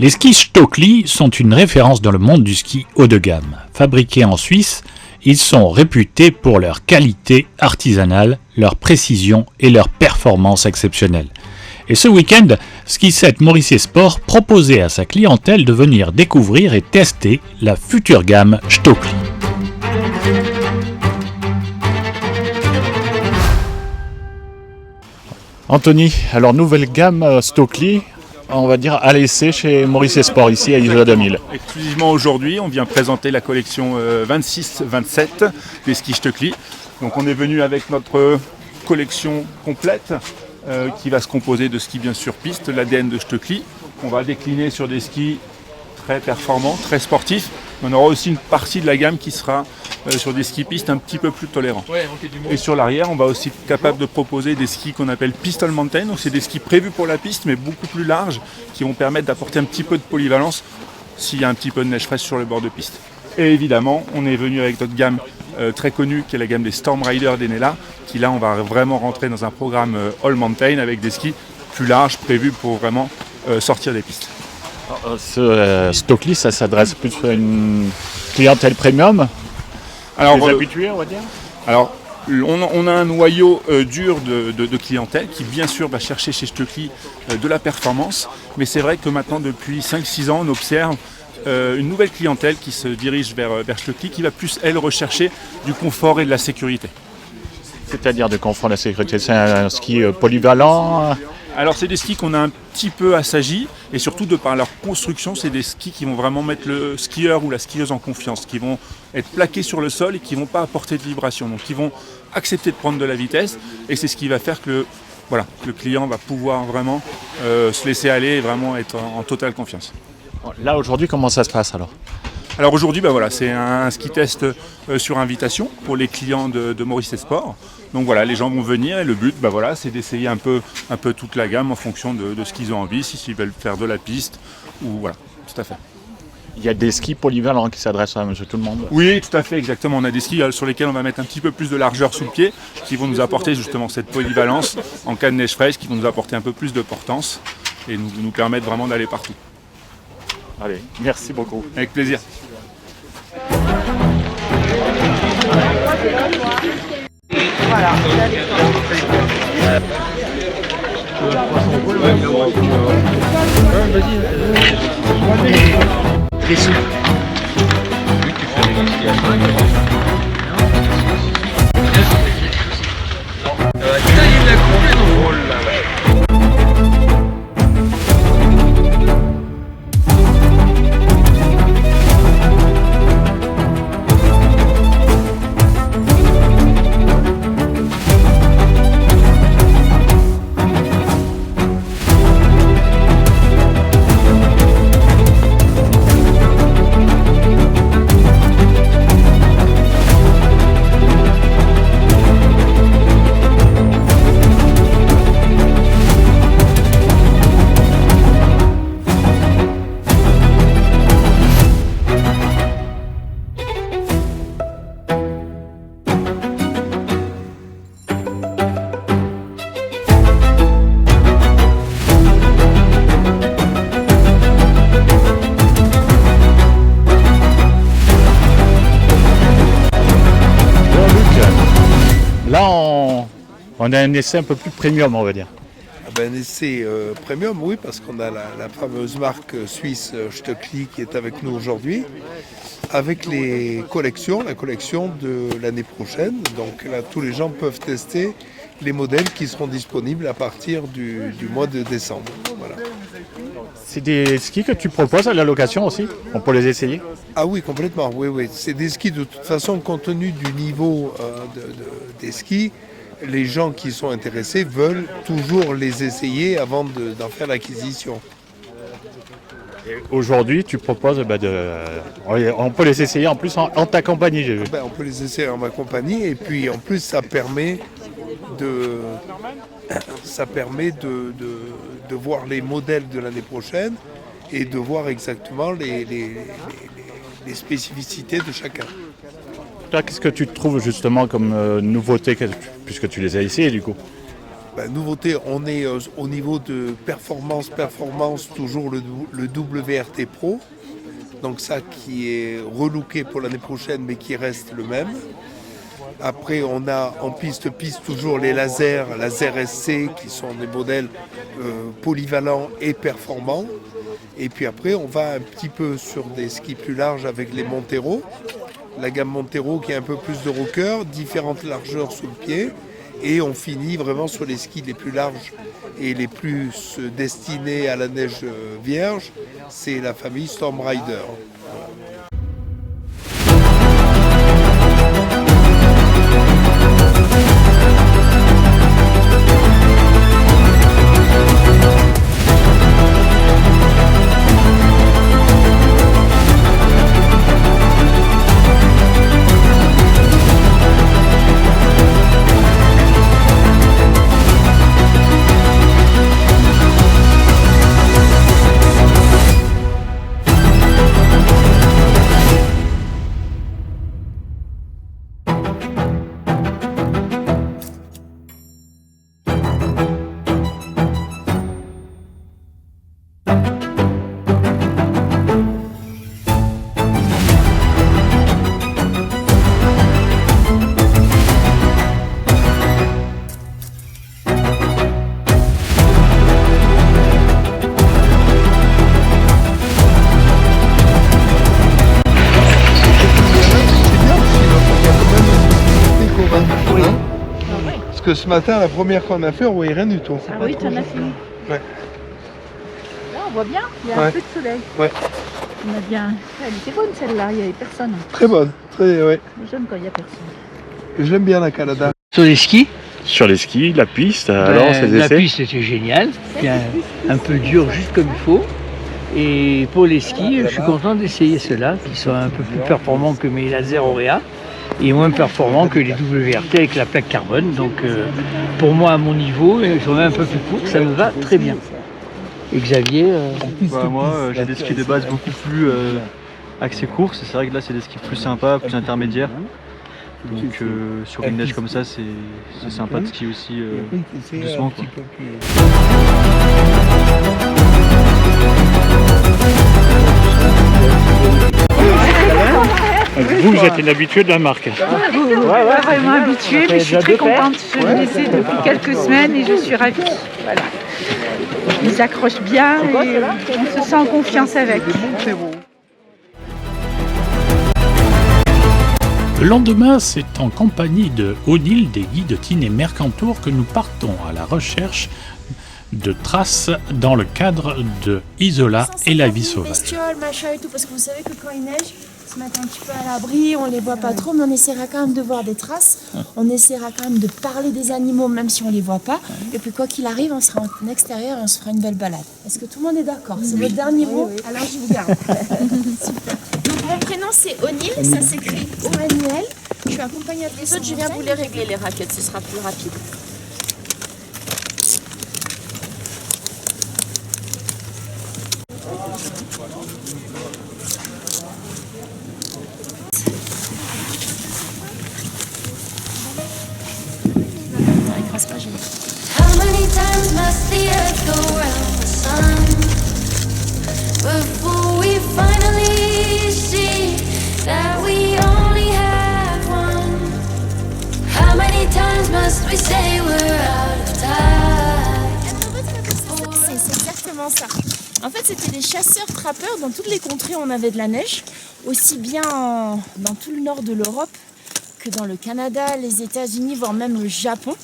Les skis Stockley sont une référence dans le monde du ski haut de gamme. Fabriqués en Suisse, ils sont réputés pour leur qualité artisanale, leur précision et leur performance exceptionnelle. Et ce week-end, Ski 7 Maurice Sport proposait à sa clientèle de venir découvrir et tester la future gamme Stockley. Anthony, alors nouvelle gamme Stockley, on va dire à l'essai chez Maurice Sport ici à Isola 2000. Exclusivement aujourd'hui, on vient présenter la collection 26-27 des skis Stockley. Donc on est venu avec notre collection complète qui va se composer de skis bien sûr piste, l'ADN de Stockley. On va décliner sur des skis très performants, très sportifs. On aura aussi une partie de la gamme qui sera sur des skis pistes un petit peu plus tolérants. Et sur l'arrière, on va aussi être capable de proposer des skis qu'on appelle Pistol Mountain. Donc c'est des skis prévus pour la piste mais beaucoup plus larges qui vont permettre d'apporter un petit peu de polyvalence s'il y a un petit peu de neige fraîche sur le bord de piste. Et évidemment, on est venu avec notre gamme très connue qui est la gamme des Storm Rider d'Enela qui là on va vraiment rentrer dans un programme All Mountain avec des skis plus larges prévus pour vraiment sortir des pistes. Ce Stockley, ça s'adresse plus à une clientèle premium. Alors, des habitués, on va dire. Alors, on a un noyau dur de clientèle qui, bien sûr, va chercher chez Stockley de la performance. Mais c'est vrai que maintenant, depuis 5-6 ans, on observe une nouvelle clientèle qui se dirige vers Stockley, qui va plus, elle, rechercher du confort et de la sécurité. C'est-à-dire du confort et de la sécurité. C'est un ski polyvalent. Alors c'est des skis qu'on a un petit peu assagis et surtout de par leur construction, c'est des skis qui vont vraiment mettre le skieur ou la skieuse en confiance, qui vont être plaqués sur le sol et qui ne vont pas apporter de vibration, donc qui vont accepter de prendre de la vitesse et c'est ce qui va faire que le client va pouvoir vraiment se laisser aller et vraiment être en totale confiance. Là aujourd'hui, comment ça se passe alors ? Alors aujourd'hui, c'est un ski test sur invitation pour les clients de Maurice Sport. Donc voilà, les gens vont venir et le but, c'est d'essayer un peu toute la gamme en fonction de ce qu'ils ont envie, s'ils veulent faire de la piste ou voilà, tout à fait. Il y a des skis polyvalents qui s'adressent à monsieur tout le monde. Oui, tout à fait, exactement. On a des skis sur lesquels on va mettre un petit peu plus de largeur sous le pied, qui vont nous apporter justement cette polyvalence en cas de neige fraîche, qui vont nous apporter un peu plus de portance et nous permettre vraiment d'aller partout. Allez, merci beaucoup. Avec plaisir. Voilà. Très souple. Là, on a un essai un peu plus premium, on va dire. Un essai premium, oui, parce qu'on a la fameuse marque suisse Stockley qui est avec nous aujourd'hui, avec la collection de l'année prochaine. Donc là, tous les gens peuvent tester les modèles qui seront disponibles à partir du mois de décembre. Voilà. C'est des skis que tu proposes à la location aussi ? On peut les essayer ? Ah oui, complètement, oui. C'est des skis de toute façon, compte tenu du niveau des skis, les gens qui sont intéressés veulent toujours les essayer avant d'en faire l'acquisition. Et aujourd'hui, tu proposes on peut les essayer en plus en ta compagnie, j'ai vu. On peut les essayer en ma compagnie et puis en plus ça permet de voir les modèles de l'année prochaine et de voir exactement les spécificités de chacun. Toi, qu'est-ce que tu trouves justement comme nouveauté, puisque tu les as essayés du coup ? Nouveauté, on est au niveau de performance, toujours le WRT Pro. Donc ça qui est relooké pour l'année prochaine mais qui reste le même. Après on a en piste toujours les lasers SC qui sont des modèles polyvalents et performants. Et puis après on va un petit peu sur des skis plus larges avec les Montero. La gamme Montero qui est un peu plus de rocker, différentes largeurs sous le pied. Et on finit vraiment sur les skis les plus larges et les plus destinés à la neige vierge. C'est la famille Storm Rider. Que ce matin, la première qu'on a fait, on voyait rien du tout. Ah oui, tu en as fini. Ouais. Là, on voit bien, il y a un peu de soleil. Ouais. On a bien. Elle était bonne celle-là, il n'y avait personne. Très bonne, ouais. J'aime quand il n'y a personne. J'aime bien la Canada. Sur les skis, Sur les skis, la piste, alors ces la essais piste était géniale, bien, un peu dur juste comme il faut. Et pour les skis, je suis content d'essayer ceux-là, qui sont un peu plus performants que mes lasers Aurea et moins performants que les WRT avec la plaque carbone. Donc pour moi, à mon niveau, j'en ai un peu plus court, ça me va très bien. Et Xavier moi, j'ai des skis de base beaucoup plus axés courses. C'est vrai que là, c'est des skis plus sympas, plus intermédiaires. Donc sur une neige comme ça, c'est sympa de skier aussi doucement, quoi. Vous êtes une habituée de la marque. Pas vraiment habituée, mais je suis très contente. Je les essaie depuis quelques semaines et je suis ravie. Voilà. Ils accrochent bien et on se sent en confiance avec. Le lendemain, c'est en compagnie de Odile des guides Tine et Mercantour que nous partons à la recherche de traces dans le cadre de Isola et la vie sauvage. Bestioles, machin et tout, parce que vous savez que quand il neige, se mettre un petit peu à l'abri, on les voit pas trop, mais on essaiera quand même de voir des traces. On essaiera quand même de parler des animaux, même si on les voit pas. Et puis quoi qu'il arrive, on sera en extérieur et on se fera une belle balade. Est-ce que tout le monde est d'accord? C'est votre dernier mot? Alors je vous garde. Super. Donc mon prénom c'est O'Neill, ça s'écrit O-N-I-L. Je suis accompagnatrice autres, je viens vous les régler les raquettes, ce sera plus rapide. How many times must the earth go round the sun before we finally see that we only have one? How many times must we say we're out of time? C'est exactement ça. En fait, c'était des chasseurs-trappeurs. Dans toutes les contrées, on avait de la neige, aussi bien dans tout le nord de l'Europe que dans le Canada, les États-Unis, voire même le Japon.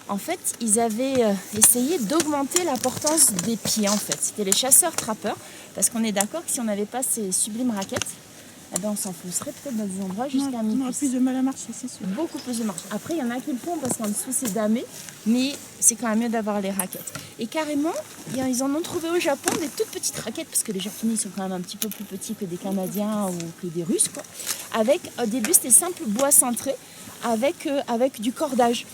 En fait, ils avaient essayé d'augmenter l'importance des pieds, en fait. C'était les chasseurs-trappeurs, parce qu'on est d'accord que si on n'avait pas ces sublimes raquettes, eh ben on s'enfoncerait peut-être dans des endroits jusqu'à mi-pouce. On aura plus de mal à marcher, c'est sûr. Beaucoup plus de marche. Après, il y en a qui le font parce qu'en dessous, c'est damé, mais c'est quand même mieux d'avoir les raquettes. Et carrément, ils en ont trouvé au Japon des toutes petites raquettes, parce que les Japonais sont quand même un petit peu plus petits que des Canadiens ou que des Russes, quoi. Avec, au début, c'était simple bois cintré, avec du cordage.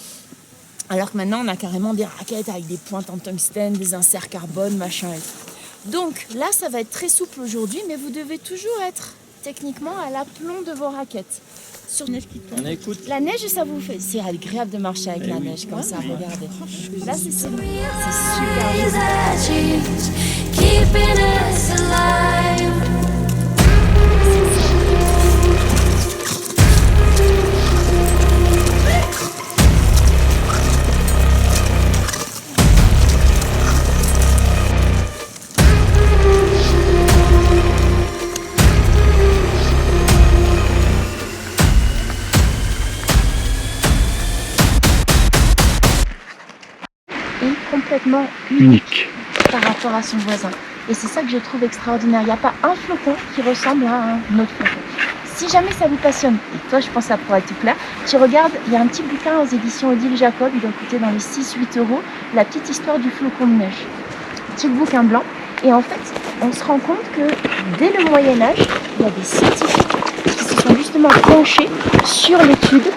Alors que maintenant, on a carrément des raquettes avec des pointes en tungstène, des inserts carbone, machin et tout. Donc là, ça va être très souple aujourd'hui, mais vous devez toujours être techniquement à l'aplomb de vos raquettes. sur la neige, ça vous fait. C'est agréable de marcher avec la neige comme ça, regardez. Là, c'est super. Keeping us alive. Complètement unique par rapport à son voisin. Et c'est ça que je trouve extraordinaire. Il n'y a pas un flocon qui ressemble à un autre flocon. Si jamais ça vous passionne, et toi je pense que ça pourrait te plaire, tu regardes, il y a un petit bouquin aux éditions Odile Jacob, il doit coûter dans les 6-8 €, La petite histoire du flocon de neige. Petit bouquin blanc. Et en fait, on se rend compte que dès le Moyen-Âge, il y a des scientifiques qui se sont justement penchés sur l'étude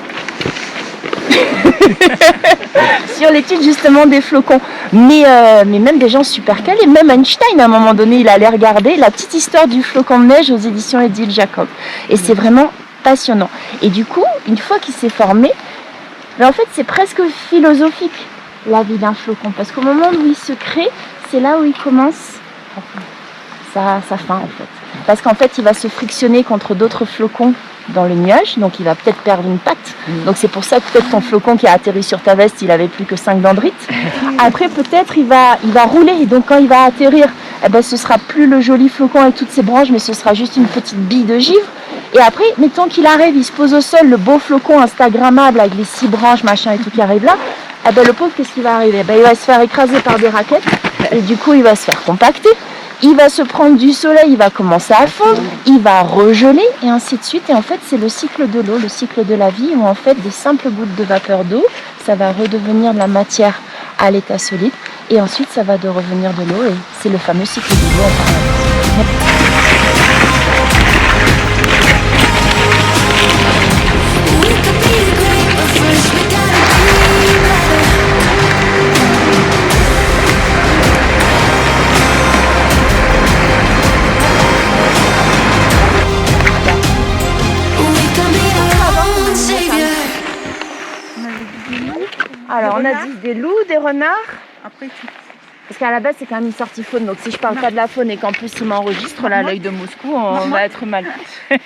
sur l'étude justement des flocons, mais même des gens super calés, même Einstein à un moment donné il allait regarder La petite histoire du flocon de neige aux éditions Odile Jacob, et c'est vraiment passionnant. Et du coup, une fois qu'il s'est formé, ben en fait c'est presque philosophique la vie d'un flocon, parce qu'au moment où il se crée, c'est là où il commence sa fin en fait, parce qu'en fait il va se frictionner contre d'autres flocons dans le nuage, donc il va peut-être perdre une patte. Donc c'est pour ça que peut-être ton flocon qui a atterri sur ta veste, il avait plus que 5 dendrites. Après peut-être il va rouler, et donc quand il va atterrir, eh ben, ce sera plus le joli flocon avec toutes ses branches, mais ce sera juste une petite bille de givre. Et après, mettons qu'il arrive, il se pose au sol, le beau flocon instagrammable avec les 6 branches, machin et tout qui arrive là, eh ben, le pauvre, qu'est-ce qui va arriver? Eh ben, il va se faire écraser par des raquettes, et du coup il va se faire compacter. Il va se prendre du soleil, il va commencer à fondre, il va regeler, et ainsi de suite. Et en fait, c'est le cycle de l'eau, le cycle de la vie, où en fait, des simples gouttes de vapeur d'eau, ça va redevenir de la matière à l'état solide. Et ensuite, ça va revenir de l'eau, et c'est le fameux cycle de l'eau. Alors on a dit des loups, des renards. Après tout. Parce qu'à la base c'est quand même une sortie faune, donc si je parle pas de la faune et qu'en plus il m'enregistre là, l'œil de Moscou, on va être mal. Les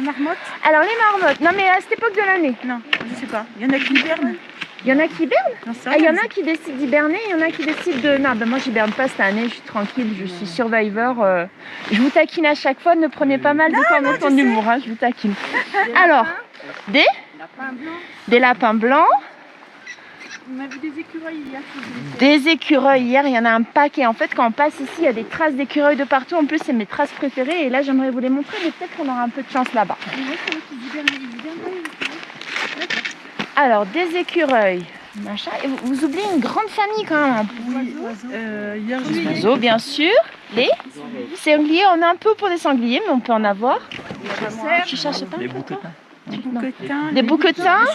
marmottes? Alors les marmottes, non mais à cette époque de l'année? Non, je sais pas. Il y en a qui hibernent. Il y en a qui hibernent? Il y en a qui décident d'hiberner, il y en a qui décident de... Non, ben moi j'hiberne pas cette année, je suis tranquille, je suis survivor. Je vous taquine à chaque fois, ne prenez pas mal du temps dans ton humour, hein, je vous taquine. Alors, des lapins blancs. On a vu des écureuils hier. Des écureuils hier, il y en a un paquet. En fait, quand on passe ici, il y a des traces d'écureuils de partout. En plus, c'est mes traces préférées. Et là, j'aimerais vous les montrer, mais peut-être qu'on aura un peu de chance là-bas. Alors, des écureuils, machin. Et vous oubliez une grande famille quand même. Les oiseaux, bien sûr. Les sangliers, on a un peu pour des sangliers, mais on peut en avoir. Tu cherches pas? Les bouquetins. Des bouquetins,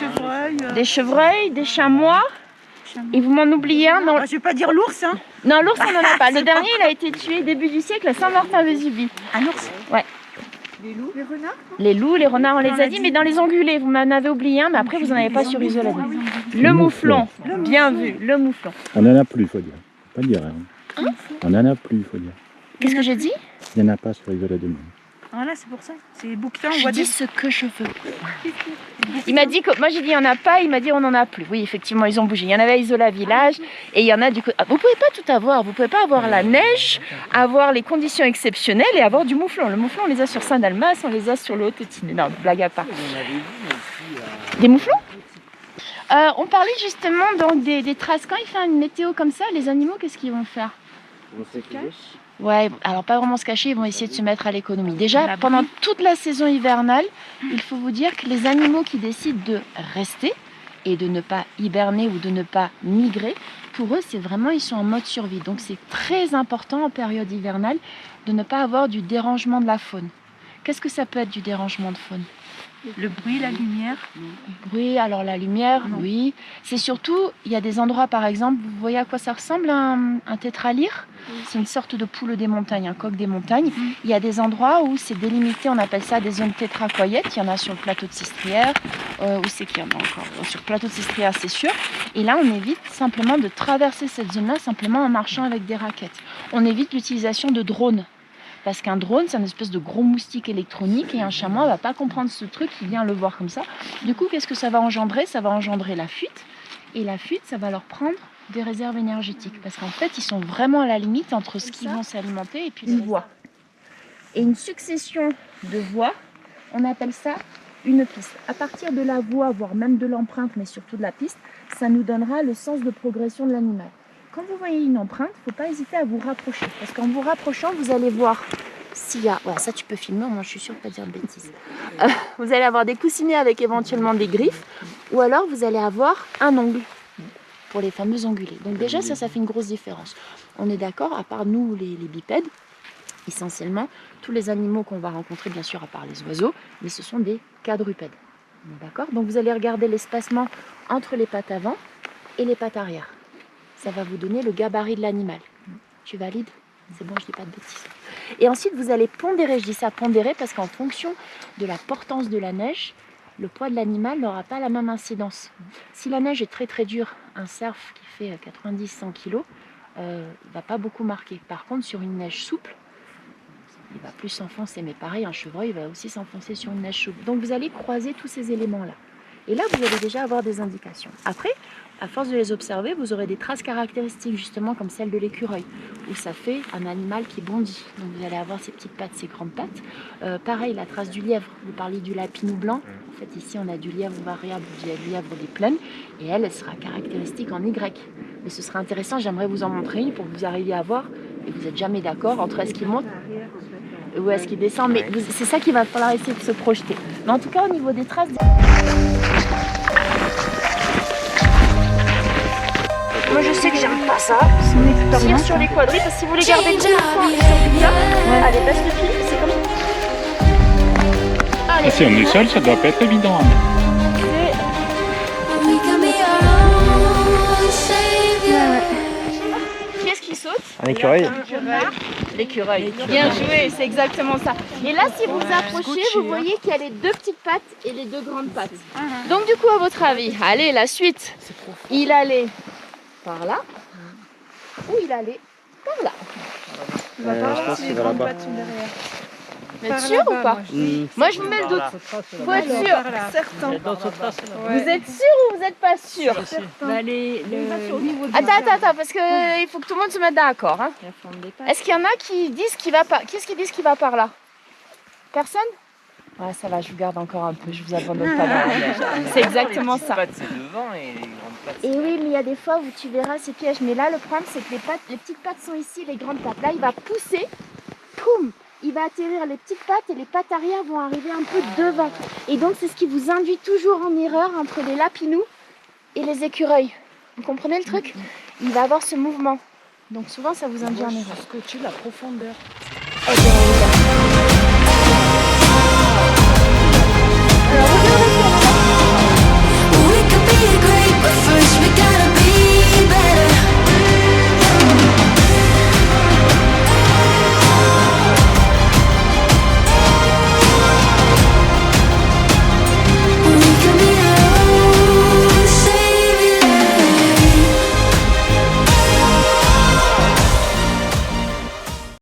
des chevreuils, des chamois. Et vous m'en oubliez un? Non, je vais pas dire l'ours, hein. Non, l'ours on n'en a pas. Le dernier il a été tué début du siècle à Saint-Martin-Vésubie. Un ours? Ouais. Les loups? Les renards? Les loups, les renards on les a dit, mais dans les ongulés, vous m'en avez oublié un, mais après vous n'en avez pas sur Isolade. Le mouflon, bien vu, le mouflon. On n'en a plus, il faut dire. Faut pas dire. Hein. On n'en a plus, il faut dire. Qu'est-ce que j'ai dit? Il n'y en a pas sur Isolade de Monde. Voilà, c'est pour ça. C'est bouquetin, on je voit dis des... ce que je veux. Il m'a dit que moi j'ai dit il n'y en a pas, il m'a dit on n'en a plus. Oui, effectivement, ils ont bougé. Il y en avait à Isola Village et il y en a du coup. Vous pouvez pas tout avoir. Vous pouvez pas avoir la neige, avoir les conditions exceptionnelles et avoir du mouflon. Le mouflon, on les a sur Saint-Dalmas, on les a sur le Haut-Tétiné. Non, blague à part. Des mouflons? On parlait justement donc des traces. Quand il fait une météo comme ça, les animaux, qu'est-ce qu'ils vont faire? Ouais, alors pas vraiment se cacher, ils vont essayer de se mettre à l'économie. Déjà, pendant toute la saison hivernale, il faut vous dire que les animaux qui décident de rester et de ne pas hiberner ou de ne pas migrer, pour eux, c'est vraiment, ils sont en mode survie. Donc c'est très important en période hivernale de ne pas avoir du dérangement de la faune. Qu'est-ce que ça peut être du dérangement de faune? Le bruit, la lumière. Oui, alors la lumière, oui. C'est surtout, il y a des endroits par exemple, vous voyez à quoi ça ressemble un tétralyre? C'est une sorte de poule des montagnes, un coq des montagnes. Il y a des endroits où c'est délimité, on appelle ça des zones tétracoyettes. Il y en a sur le plateau de Sistrières. Où c'est qu'il y en a encore? Sur le plateau de Sistrières, c'est sûr. Et là, on évite simplement de traverser cette zone-là simplement en marchant avec des raquettes. On évite l'utilisation de drones. Parce qu'un drone, c'est une espèce de gros moustique électronique et un chamois ne va pas comprendre ce truc, il vient le voir comme ça. Du coup, qu'est-ce que ça va engendrer? Ça va engendrer la fuite. Et la fuite, ça va leur prendre des réserves énergétiques. Parce qu'en fait, ils sont vraiment à la limite entre ce qu'ils vont s'alimenter et puis une voie. Et une succession de voies, on appelle ça une piste. À partir de la voie, voire même de l'empreinte, mais surtout de la piste, ça nous donnera le sens de progression de l'animal. Quand vous voyez une empreinte, il ne faut pas hésiter à vous rapprocher. Parce qu'en vous rapprochant, vous allez voir s'il y a... Ouais, ça tu peux filmer, moi je suis sûre de ne pas dire de bêtises. Vous allez avoir des coussinets avec éventuellement des griffes. Ou alors vous allez avoir un ongle pour les fameux ongulés. Donc déjà ça fait une grosse différence. On est d'accord, à part nous les bipèdes, essentiellement, tous les animaux qu'on va rencontrer, bien sûr à part les oiseaux, mais ce sont des quadrupèdes. On est d'accord? Donc vous allez regarder l'espacement entre les pattes avant et les pattes arrière. Ça va vous donner le gabarit de l'animal. Tu valides? C'est bon, je dis pas de bêtises. Et ensuite, vous allez pondérer. Je dis ça pondérer parce qu'en fonction de la portance de la neige, le poids de l'animal n'aura pas la même incidence. Si la neige est très très dure, un cerf qui fait 90-100 kg, il ne va pas beaucoup marquer. Par contre, sur une neige souple, il va plus s'enfoncer. Mais pareil, un chevreuil va aussi s'enfoncer sur une neige souple. Donc vous allez croiser tous ces éléments-là. Et là, vous allez déjà avoir des indications. Après, à force de les observer, vous aurez des traces caractéristiques, justement comme celle de l'écureuil, où ça fait un animal qui bondit. Donc vous allez avoir ses petites pattes, ses grandes pattes. Pareil, la trace du lièvre. Vous parliez du lapinou blanc. En fait, ici, on a du lièvre variable, du lièvre des plaines. Et elle sera caractéristique en Y. Mais ce sera intéressant, j'aimerais vous en montrer une pour que vous arriviez à voir. Et vous n'êtes jamais d'accord entre est-ce qu'il monte ou est-ce qu'il descend. Mais c'est ça qu'il va falloir essayer de se projeter. Mais en tout cas, au niveau des traces... Moi je sais que j'aime pas ça. Tire sur les quadrilles parce que si vous les gardez tout le temps comme ça, allez baisse le fil, c'est comme ça. Allez. Si on est seul, ça doit pas être évident. Qui est-ce qui saute? Un écureuil. L'écureuil. Bien joué, c'est exactement ça. Et là, si vous vous approchez, vous voyez qu'il y a les deux petites pattes et les deux grandes pattes. Donc du coup, à votre avis, allez, la suite. Il allait par là, ou il allait par là. On va voir si les grandes pattes sont derrière. Vous êtes sûr ou pas? Moi je vous mets le doute. Faut être sûr. Certain. Vous êtes sûr ou vous n'êtes pas sûr? Attends, parce qu'il faut que tout le monde se mette d'accord. Hein. Est-ce qu'il y en a qui disent qu'il va par... Qu'est-ce qu'ils disent qu'il va par là? Personne? Ouais, ça va, je vous garde encore un peu, je vous abandonne pas. C'est exactement ça. Et oui, mais il y a des fois où tu verras ces pièges. Mais là, le problème, c'est que les petites pattes sont ici, les grandes pattes. Là, il va pousser, poum, il va atterrir les petites pattes et les pattes arrière vont arriver un peu devant. Et donc, c'est ce qui vous induit toujours en erreur entre les lapinous et les écureuils. Vous comprenez le truc? Il va avoir ce mouvement. Donc souvent, ça vous induit en erreur. Scotcher la profondeur.